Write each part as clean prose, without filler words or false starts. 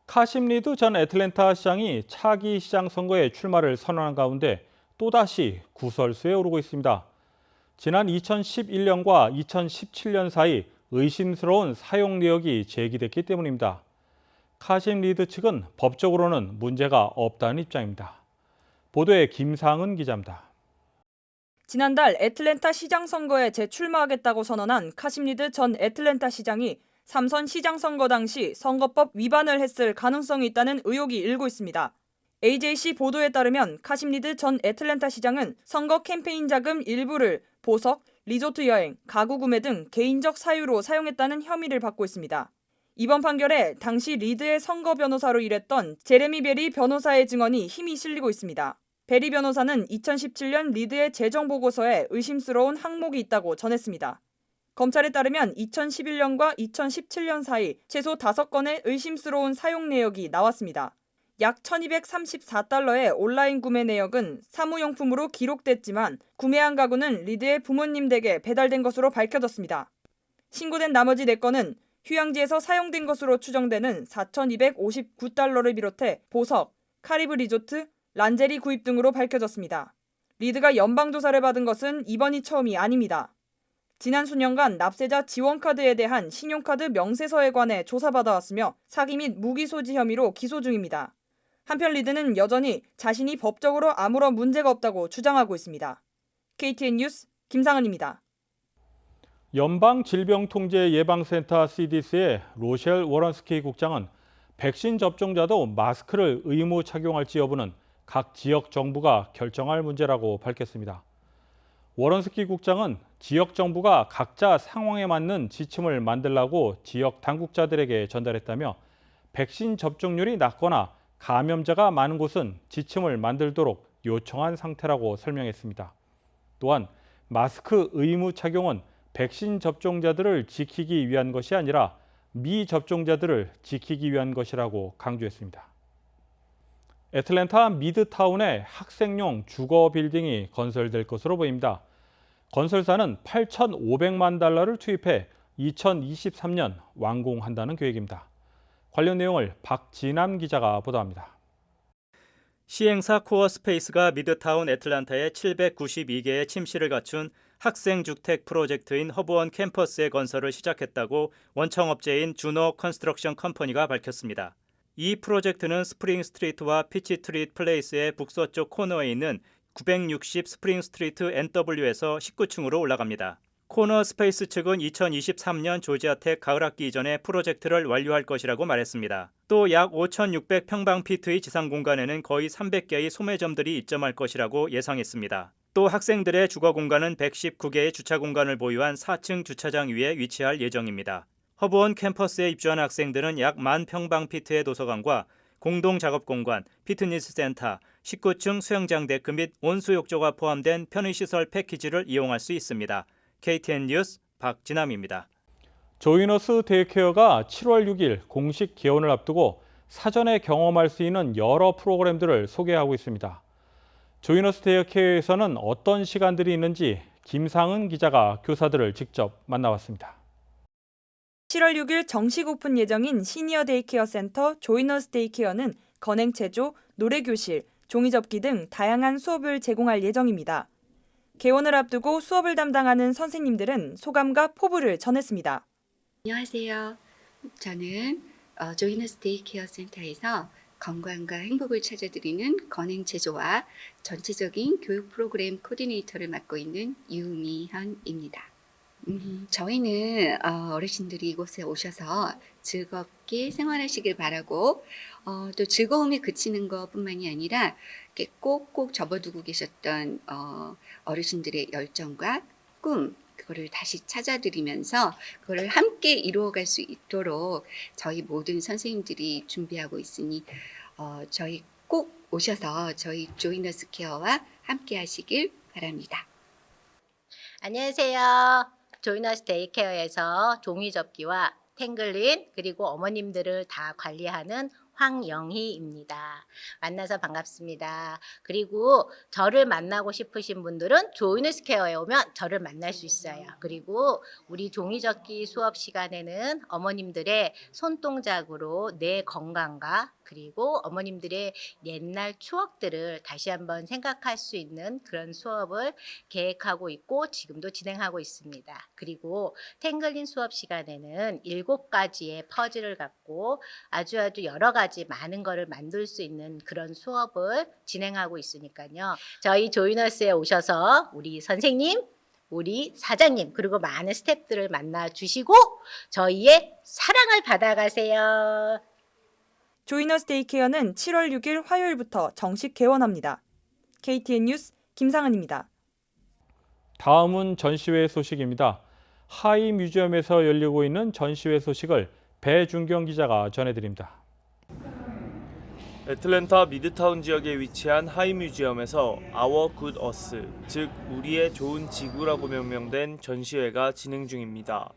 카심 리드 전 애틀랜타 시장이 차기 시장 선거에 출마를 선언한 가운데 또다시 구설수에 오르고 있습니다. 지난 2011년과 2017년 사이 의심스러운 사용 내역이 제기됐기 때문입니다. 카심 리드 측은 법적으로는 문제가 없다는 입장입니다. 보도에 김상은 기자입니다. 지난달 애틀랜타 시장 선거에 재출마하겠다고 선언한 카심 리드 전 애틀랜타 시장이 3선 시장 선거 당시 선거법 위반을 했을 가능성이 있다는 의혹이 일고 있습니다. AJC 보도에 따르면 카심 리드 전 애틀랜타 시장은 선거 캠페인 자금 일부를 보석, 리조트 여행, 가구 구매 등 개인적 사유로 사용했다는 혐의를 받고 있습니다. 이번 판결에 당시 리드의 선거 변호사로 일했던 제레미 베리 변호사의 증언이 힘이 실리고 있습니다. 베리 변호사는 2017년 리드의 재정 보고서에 의심스러운 항목이 있다고 전했습니다. 검찰에 따르면 2011년과 2017년 사이 최소 5건의 의심스러운 사용 내역이 나왔습니다. 약 1,234달러의 온라인 구매 내역은 사무용품으로 기록됐지만 구매한 가구는 리드의 부모님 댁에 배달된 것으로 밝혀졌습니다. 신고된 나머지 4건은 휴양지에서 사용된 것으로 추정되는 4,259달러를 비롯해 보석, 카리브 리조트, 란제리 구입 등으로 밝혀졌습니다. 리드가 연방조사를 받은 것은 이번이 처음이 아닙니다. 지난 수년간 납세자 지원카드에 대한 신용카드 명세서에 관해 조사받아왔으며 사기 및 무기 소지 혐의로 기소 중입니다. 한편 리드는 여전히 자신이 법적으로 아무런 문제가 없다고 주장하고 있습니다. KTN 뉴스 김상은입니다. 연방질병통제예방센터 CDC의 로셸 워런스키 국장은 백신 접종자도 마스크를 의무 착용할지 여부는 각 지역 정부가 결정할 문제라고 밝혔습니다. 워런스키 국장은 지역 정부가 각자 상황에 맞는 지침을 만들라고 지역 당국자들에게 전달했다며 백신 접종률이 낮거나 감염자가 많은 곳은 지침을 만들도록 요청한 상태라고 설명했습니다. 또한 마스크 의무 착용은 백신 접종자들을 지키기 위한 것이 아니라 미접종자들을 지키기 위한 것이라고 강조했습니다. 애틀랜타 미드타운에 학생용 주거 빌딩이 건설될 것으로 보입니다. 건설사는 8,500만 달러를 투입해 2023년 완공한다는 계획입니다. 관련 내용을 박진남 기자가 보도합니다. 시행사 코어스페이스가 미드타운 애틀랜타에 792개의 침실을 갖춘 학생주택 프로젝트인 허브원 캠퍼스의 건설을 시작했다고 원청업체인 주노 컨스트럭션 컴퍼니가 밝혔습니다. 이 프로젝트는 스프링 스트리트와 피치 트리트 플레이스의 북서쪽 코너에 있는 960 스프링 스트리트 NW에서 19층으로 올라갑니다. 코너 스페이스 측은 2023년 조지아텍 가을학기 이전에 프로젝트를 완료할 것이라고 말했습니다. 또 약 5,600평방피트의 지상 공간에는 거의 300개의 소매점들이 입점할 것이라고 예상했습니다. 또 학생들의 주거 공간은 119개의 주차 공간을 보유한 4층 주차장 위에 위치할 예정입니다. 허브원 캠퍼스에 입주한 학생들은 약 10,000평방피트의 도서관과 공동 작업 공간, 피트니스 센터, 19층 수영장 데크 및 온수욕조가 포함된 편의시설 패키지를 이용할 수 있습니다. KTN 뉴스 박진남입니다. 조이너스 데이케어가 7월 6일 공식 개원을 앞두고 사전에 경험할 수 있는 여러 프로그램들을 소개하고 있습니다. 조이너스 데이케어에서는 어떤 시간들이 있는지 김상은 기자가 교사들을 직접 만나봤습니다. 7월 6일 정식 오픈 예정인 시니어 데이케어 센터 조이너스 데이케어는 건행 체조, 노래교실, 종이접기 등 다양한 수업을 제공할 예정입니다. 개원을 앞두고 수업을 담당하는 선생님들은 소감과 포부를 전했습니다. 안녕하세요. 저는 조이너스 데이케어 센터에서 건강과 행복을 찾아드리는 건행체조와 전체적인 교육 프로그램 코디네이터를 맡고 있는 유미현입니다. 저희는 어르신들이 이곳에 오셔서 즐겁게 생활하시길 바라고 또 즐거움이 그치는 것뿐만이 아니라 이렇게 꼭꼭 접어두고 계셨던 어르신들의 열정과 꿈 그거를 다시 찾아드리면서 그거를 함께 이루어갈 수 있도록 저희 모든 선생님들이 준비하고 있으니 저희 꼭 오셔서 저희 조이너스 케어와 함께 하시길 바랍니다. 안녕하세요. 조이너스 데이케어에서 종이접기와 탱글린 그리고 어머님들을 다 관리하는 황영희입니다. 만나서 반갑습니다. 그리고 저를 만나고 싶으신 분들은 조이너스케어에 오면 저를 만날 수 있어요. 그리고 우리 종이접기 수업 시간에는 어머님들의 손동작으로 내 건강과 그리고 어머님들의 옛날 추억들을 다시 한번 생각할 수 있는 그런 수업을 계획하고 있고 지금도 진행하고 있습니다. 그리고 탱글린 수업 시간에는 7가지의 퍼즐을 갖고 아주 여러 가지 많은 거를 만들 수 있는 그런 수업을 진행하고 있으니까요. 저희 조이너스에 오셔서 우리 선생님, 우리 사장님 그리고 많은 스태프들을 만나 주시고 저희의 사랑을 받아가세요. 조이너스 데이케어는 7월 6일 화요일부터 정식 개원합니다. KTN 뉴스 김상은입니다. 다음은 전시회 소식입니다. 하이 뮤지엄에서 열리고 있는 전시회 소식을 배준경 기자가 전해드립니다. 애틀랜타 미드타운 지역에 위치한 하이 뮤지엄에서 Our Good Earth, 즉 우리의 좋은 지구라고 명명된 전시회가 진행 중입니다.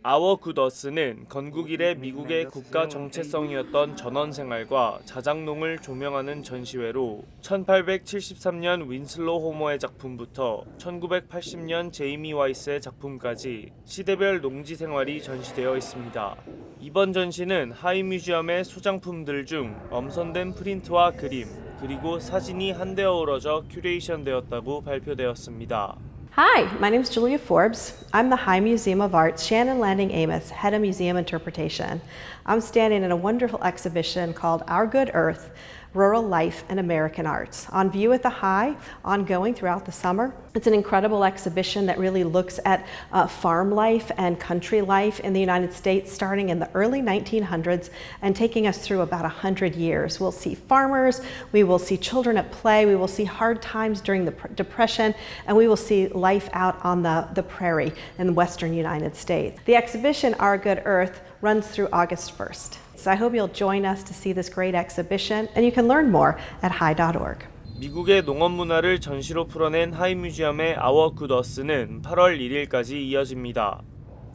Our Good Earth는 건국 이래 미국의 국가 정체성이었던 전원 생활과 자작농을 조명하는 전시회로 1873년 윈슬로 호머의 작품부터 1980년 제이미 와이스의 작품까지 시대별 농지 생활이 전시되어 있습니다. 이번 전시는 하이 뮤지엄의 소장품들 중 엄선된 프린트와 그림, 그리고 사진이 한데 어우러져 큐레이션 되었다고 발표되었습니다. Hi, my name is Julia Forbes. I'm the High Museum of Art's Shannon Landing Amos, Head of Museum Interpretation. I'm standing in a wonderful exhibition called Our Good Earth, Rural Life and American Arts, on view at the High, ongoing throughout the summer. It's an incredible exhibition that really looks at farm life and country life in the United States starting in the early 1900s and taking us through about 100 years. We'll see farmers, we will see children at play, we will see hard times during the Depression, and we will see life out on the prairie in the western United States. The exhibition, Our Good Earth, runs through August 1st. So I hope you'll join us to see this great exhibition, and you can learn more at high.org. 미국의 농업 문화를 전시로 풀어낸 하이 뮤지엄의 Our Good Earth는 8월 1일까지 이어집니다.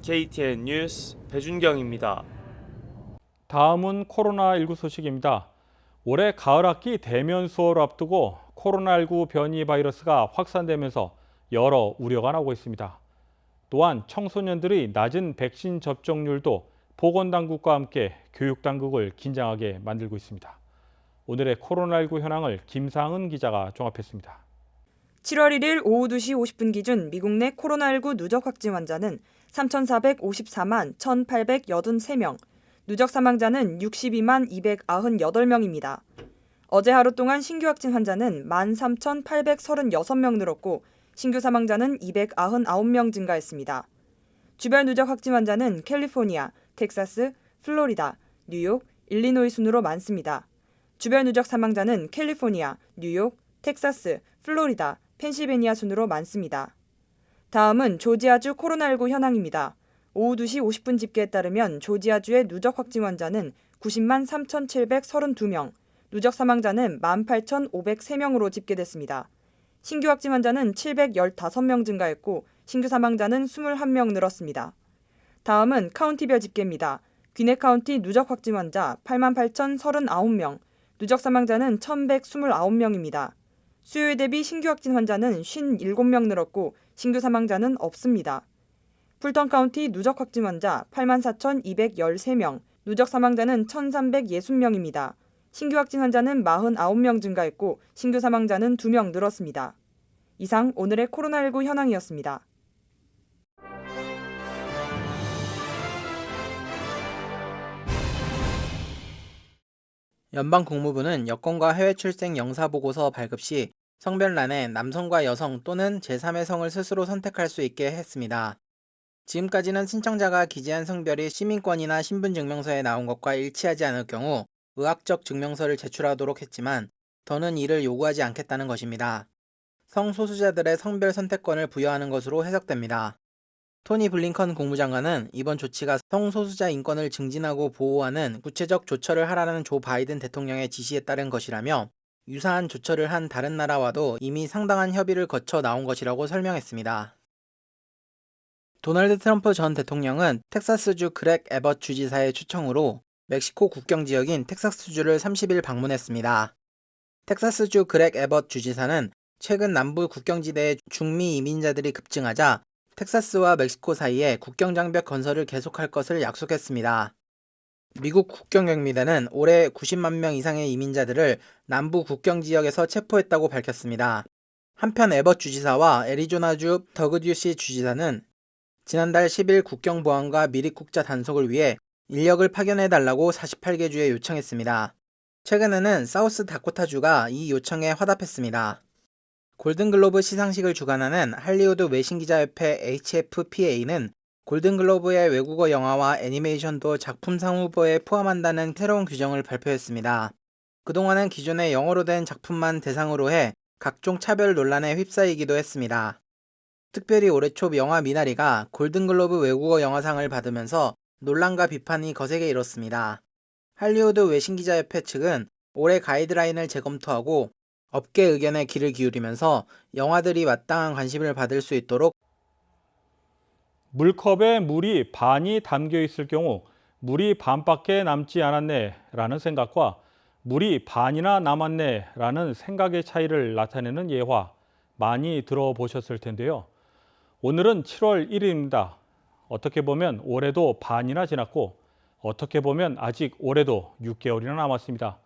KTN 뉴스 배준경입니다. 다음은 코로나19 소식입니다. 올해 가을 학기 대면 수업을 앞두고 코로나19 변이 바이러스가 확산되면서 여러 우려가 나오고 있습니다. 또한 청소년들의 낮은 백신 접종률도 보건당국과 함께 교육당국을 긴장하게 만들고 있습니다. 오늘의 코로나19 현황을 김상은 기자가 종합했습니다. 7월 1일 오후 2시 50분 기준 미국 내 코로나19 누적 확진 환자는 3,454만 1,883명, 누적 사망자는 62만 298명입니다. 어제 하루 동안 신규 확진 환자는 13,836명 늘었고 신규 사망자는 299명 증가했습니다. 주별 누적 확진 환자는 캘리포니아, 텍사스, 플로리다, 뉴욕, 일리노이 순으로 많습니다. 주별 누적 사망자는 캘리포니아, 뉴욕, 텍사스, 플로리다, 펜실베니아 순으로 많습니다. 다음은 조지아주 코로나19 현황입니다. 오후 2시 50분 집계에 따르면 조지아주의 누적 확진 환자는 90만 3,732명, 누적 사망자는 18,503명으로 집계됐습니다. 신규 확진 환자는 715명 증가했고 신규 사망자는 21명 늘었습니다. 다음은 카운티별 집계입니다. 귀네 카운티 누적 확진 환자 88,039명, 누적 사망자는 1,129명입니다. 수요일 대비 신규 확진 환자는 57명 늘었고 신규 사망자는 없습니다. 풀턴 카운티 누적 확진 환자 84,213명, 누적 사망자는 1,360명입니다. 신규 확진 환자는 49명 증가했고 신규 사망자는 2명 늘었습니다. 이상 오늘의 코로나19 현황이었습니다. 연방국무부는 여권과 해외 출생 영사보고서 발급 시 성별란에 남성과 여성 또는 제3의 성을 스스로 선택할 수 있게 했습니다. 지금까지는 신청자가 기재한 성별이 시민권이나 신분증명서에 나온 것과 일치하지 않을 경우 의학적 증명서를 제출하도록 했지만 더는 이를 요구하지 않겠다는 것입니다. 성소수자들의 성별 선택권을 부여하는 것으로 해석됩니다. 토니 블링컨 국무장관은 이번 조치가 성소수자 인권을 증진하고 보호하는 구체적 조처를 하라는 조 바이든 대통령의 지시에 따른 것이라며 유사한 조처를 한 다른 나라와도 이미 상당한 협의를 거쳐 나온 것이라고 설명했습니다. 도널드 트럼프 전 대통령은 텍사스주 그렉 에벗 주지사의 초청으로 멕시코 국경 지역인 텍사스주를 30일 방문했습니다. 텍사스주 그렉 에벗 주지사는 최근 남부 국경지대에 중미 이민자들이 급증하자 텍사스와 멕시코 사이에 국경장벽 건설을 계속할 것을 약속했습니다. 미국 국경경비대는 올해 90만 명 이상의 이민자들을 남부 국경 지역에서 체포했다고 밝혔습니다. 한편 에벗 주지사와 애리조나주 더그 듀시 주지사는 지난달 10일 국경 보안과 미립국자 단속을 위해 인력을 파견해달라고 48개 주에 요청했습니다. 최근에는 사우스 다코타주가 이 요청에 화답했습니다. 골든글로브 시상식을 주관하는 할리우드 외신기자협회 HFPA는 골든글로브의 외국어 영화와 애니메이션도 작품상 후보에 포함한다는 새로운 규정을 발표했습니다. 그동안은 기존의 영어로 된 작품만 대상으로 해 각종 차별 논란에 휩싸이기도 했습니다. 특별히 올해 초 영화 미나리가 골든글로브 외국어 영화상을 받으면서 논란과 비판이 거세게 일었습니다. 할리우드 외신기자협회 측은 올해 가이드라인을 재검토하고 업계 의견에 귀를 기울이면서 영화들이 마땅한 관심을 받을 수 있도록 물컵에 물이 반이 담겨 있을 경우 물이 반밖에 남지 않았네 라는 생각과 물이 반이나 남았네 라는 생각의 차이를 나타내는 예화 많이 들어보셨을 텐데요. 오늘은 7월 1일입니다. 어떻게 보면 올해도 반이나 지났고 어떻게 보면 아직 올해도 6개월이나 남았습니다.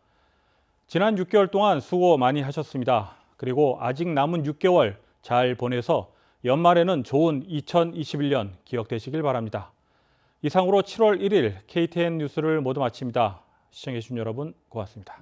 지난 6개월 동안 수고 많이 하셨습니다. 그리고 아직 남은 6개월 잘 보내서 연말에는 좋은 2021년 기억되시길 바랍니다. 이상으로 7월 1일 KTN 뉴스를 모두 마칩니다. 시청해주신 여러분 고맙습니다.